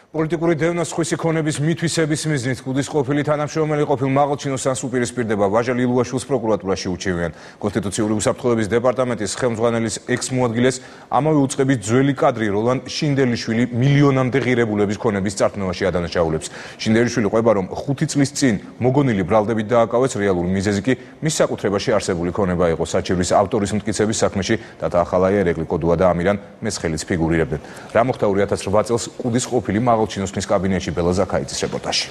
პოლიტიკური დევნა სხვისი ქონების მითვისების მიზნით კუდის ყოფილი თანამშრომელი ყოფილ მაღალჩინოს ანს უპირისპირდება ვაჟა ლილუაშვილს პროკურატურაში უჩევიან. კონსტიტუციური უსაფრთხოების დეპარტამენტის ხელმძღვანელის ექს-მოადგილეს ამავე უწყების ძველი კადრი როლან შინდელიშვილი მილიონამდე ღირებულების ქონების წართმევაში ადანაშაულებს. შინდელიშვილი ყვება, რომ 5 წლის წინ მოგონილი ბრალდებით დააკავეს, რეალური მიზეზი კი მის საკუთრებაში არსებული ქონება იყო. საჩივრის ავტორის მტკიცების საქმეში დათა ახალაია, ერეკლი კოდუა და ამირან მესხელიც ფიგურირებდნენ. რა მოხდა 2008 წელს კუდის ყოფილი მაღალჩინოსნის კაბინეტში ბელა ზაქაიძის რეპორტაჟი.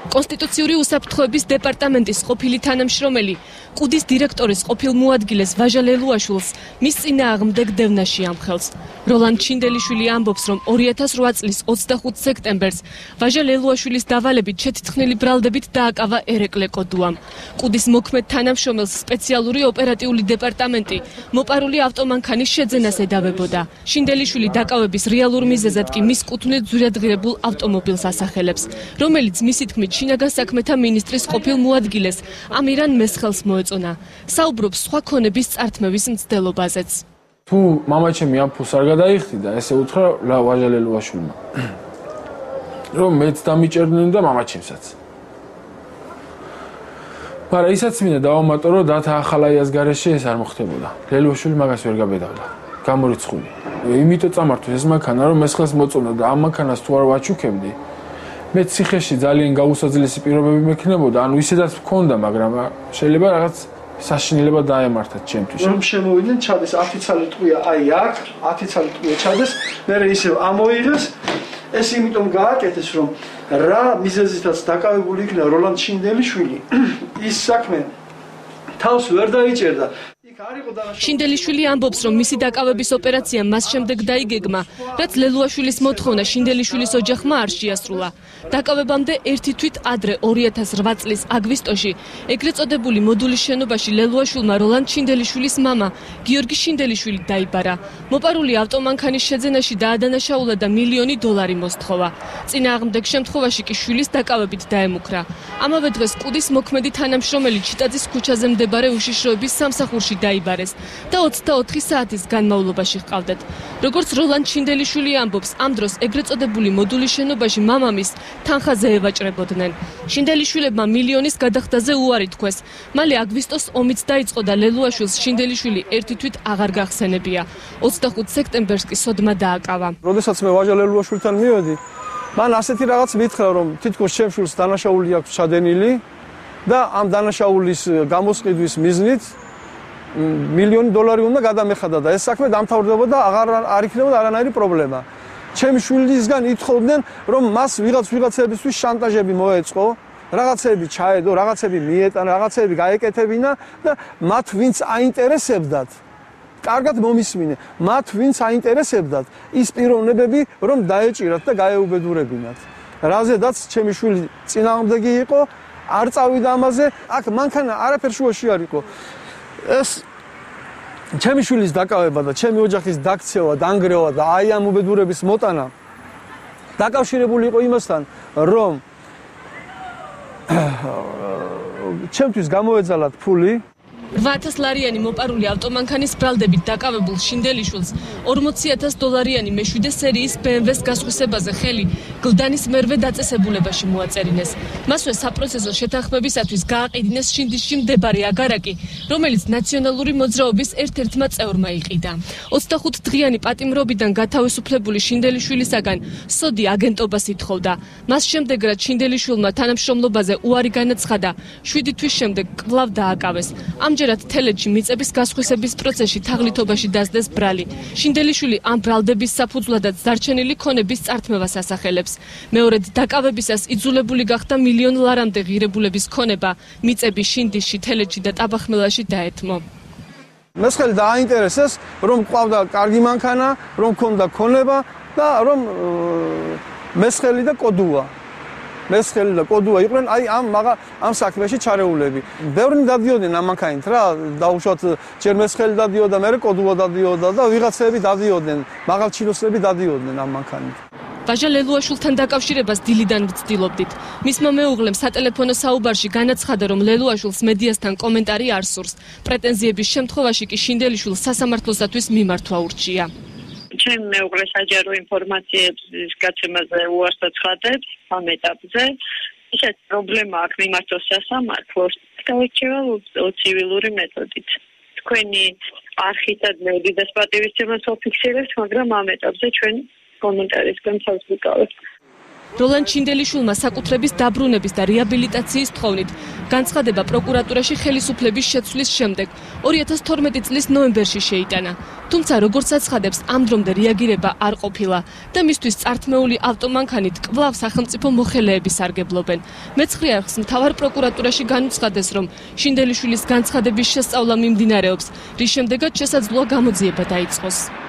კონსტიტუციური უსაფრთხოების დეპარტამენტის ყოფილი თანამშრომელი კუდის დირექტორის ყოფილ მოადგილეს ვაჟა ლელუაშვილს მის წინააღმდეგ დევნაში ამხელს. როლან ჩინდელიშვილი ამბობს, რომ 2008 წლის 25 სექტემბერს ვაჟა ლელუაშვილის დავალებით შეთითხნილი ბრალდებით დააკავა ერეკლე კოდუამ. კუდის მოქმედ თანამშრომელს სპეციალური ოპერატიული დეპარტამენტი მოპარული ავტომანქანის შეძენას ედავებოდა. შინდელიშვილი დაკავების რეალურ მიზეზად კი მის კუთვნილ ძვირადღირებულ ავტომობილს ასახელებს, რომელიც მისი თქმით შინაგან საქმეთა მინისტრის ყოფილ მოადგილეს ამირან მესხელს მოეწონა. საუბრობს სხვა ქონების წართმევის მცდელობაზეც. თუ მამაჩემი ამ ფულს არ გადაიხდიდა, ესე უთხრა ვაჟა ლელუაშვილმა, რომ მეც დამიჭერდნენ და მამაჩემსაც. მაგრამ ისაც მინდა დავამატო, რომ დათა ახალაიას გარეშე ეს არ მოხდებოდა. ლელუაშვილი მაგას ვერ გაბედავდა. გამორიცხული. იმიტომ წამართვეს ეს მანქანა, რომ მესხელს მოწონდა და ამ მანქანას თუ არ ვაჩუქებდი, მე ციხეში ძალიან გაუსაძლესი პირობები მექნებოდა, ანუ ისედაც მქონდა, მაგრამ შეიძლება რაღაც საშინელება დაემართათ ჩემთვის. რომ შემოვიდნენ, ჩადეს 10 ცალი ტყვია, აი აქ 10 ცალი ტყვია ჩადეს, მე ისევ ამოიღეს, ეს იმიტომ გააკეთეს, რომ რა მიზეზითაც დაკავებული იქნა როლან შინდელიშვილი, ის საქმე თავს ვერ დაიჭერდა. შინდელიშვილი ამბობს, რომ მისი დაკავების ოპერაცია მას შემდეგ დაიგეგმა, რაც ლელუაშვილის მოთხოვნა შინდელიშვილის ოჯახმა არ შეასრულა. დაკავებამდე ერთი თვით ადრე 2008 წლის აგვისტოში ეგრეთ წოდებული მოდულის შენობაში ლელუაშვილმა როლან შინდელიშვილის მამა გიორგი შინდელიშვილი დაიბარა. მოპარული ავტომანქანის შეძენაში დაადანაშაულა და $1,000,000 მოსთხოვა. წინააღმდეგ შემთხვევაში კი შვილის დაკავებით დაემუქრა. ამავე დღეს კუდის მოქმედი თანამშრომელი ჩიტაძის ქუჩაზე მდებარე უშიშროების სამსახურში დაიბარეს და 24 საათის განმავლობაში ჰყავდათ. როგორც როლან შინდელიშვილი ამბობს, ამ დროს ეგრეთ წოდებული მოდულის შენობაში მამამის თანხაზე ევაჭრებოდნენ. შინდელიშვილებმა $1,000,000 გადახდაზე უარი თქვეს. მალე აგვისტოს ომიც დაიწყო და ლელუაშვილს შინდელიშვილი ერთი თვით აღარ გახსენებია. 25 სექტემბერს კი სოდმა დააკავა. როდესაც მე ვაჟა ლელუაშვილთან მივედი, მან ასეთი რაღაც მითხრა, რომ თითქოს ჩემ შვილს დანაშაული აქვს ჩადენილი და ამ დანაშაულის გამოსყიდვის მიზნით $1,000,000 უნდა გადამეხადა და ეს საქმე დამთავრდებოდა, აღარ არ იქნებოდა არანაირი პრობლემა. ჩემი შვილისგან ითხოვდნენ, რომ მას ვიღაცებისთვის შანტაჟები მოეწყო, რაღაცები ჩაედო, რაღაცები მიეტანა, რაღაცები გაეკეთებინა და მათ ვინც აინტერესებდათ, კარგად მომისმინე, მათ ვინც აინტერესებდათ ის პიროვნებები, რომ დაეჭირათ და გაეუბედურებინათ. რაზედაც ჩემი შვილი წინააღმდეგი იყო, არ წავიდა ამაზე, აქ მანქანა არაფერ შუაში არ იყო. ეს ჩემი შვილის დაკავება და ჩემი ოჯახის დაქცევა, დანგრევა და აი ამ უბედურების მოტანა დაკავშირებული იყო იმასთან, რომ ჩემთვის გამოეძალათ ფული $8,000 მოპარული ავტომანქანის ბრალდებით დაკავებულ შინდელიშვილს $40,000 მეშვიდე სერიის BMW-ს გასხვისებაზე ხელი გლდანის მერვე დაწესებულებაში მოაწერინეს. მასვე საპროცესო შეთანხმებისათვის გააყიდინეს შინდისში მდებარე აგარაკი, რომელიც ნაციონალური მოძრაობის ერთ-ერთმა წევრმა იყიდა. 25 დღიანი პატიმრობიდან გათავისუფლებული შინდელიშვილისაგან სოდი აგენტობას ითხოვდა. მას შემდეგ, რაც შინდელიშვილმა თანამშრომლობაზე უარი განაცხადა, 7 თვის შემდეგ კვლავ დააკავეს. ამჯერად თელეთში მიწების გასხვისების პროცესში თაღლითობაში დასდეს ბრალი. შინდელიშვილი ამ ბრალდების საფუძვლადაც დარჩენილი ქონების წართმევას ასახელებს. მეორედ დაკავებისას იძულებული გახდა $1,000,000-მდე ღირებულების ქონება მიწები შინდისში, თელეთში და ტაბახმელაში დაეთმო. მესხელი დააინტერესეს, რომ ყავდა კარგი მანქანა, რომ ქონდა ქონება და რომ მესხელი და კოდუა იყვნენ აი ამ საქმეში ჩარეულები. ბევრი დადიოდნენ ამ მანქანით რა, დაუშვათ ჯერ მესხელი დადიოდა, მერე კოდუა დადიოდა და ვიღაცები დადიოდნენ, მაღალჩინოსნები დადიოდნენ ამ მანქანით. ვაჟა ლელუაშვილთან დაკავშირებას დილიდან ვცდილობდით. მისმა მეუღლემ სატელეფონო საუბარში განაცხადა, რომ ლელუაშვილს მედიასთან კომენტარი არ სურს. პრეტენზიების შემთხვევაში კი შინდელიშვილს სასამართლოსათვის მიმართვა ურჩია. ჩემ მეუღლეს საჯარო ინფორმაციების გაცემაზე უარს აცხადებს ამ ეტაპზე. ისეთ პრობლემა აქვს მიმართოს სასამართლოს, გაირჩევა ცივილური მეთოდით. თქვენი არქიტრავი უდიდეს პატივისცემას ოფიქსირებს, მაგრამ ამ ეტაპზე ჩვენ კომენტარისგან თავს ვიკავებთ. როლან ჩინდელიშვილმა საკუთრების დაბრუნების და რეაბილიტაციის თხოვნით განცხადება პროკურატურაში ხელისუფლების შეცვლის შემდეგ 2012 წლის ნოემბერში შეიტანა. თუმცა როგორც აცხადებს, ამ დრომდე რეაგირება არ ყოფილა და მისთვის წართმეული ავტომანქანით კვლავ სახელმწიფო მოხელეები სარგებლობენ. მეცხრე არხს მთავარ პროკურატურაში განუცხადეს, რომ შინდელიშვილის განცხადების შესწავლა მიმდინარეობს, რის შემდეგაც შესაძლოა გამოძიება დაიწყოს.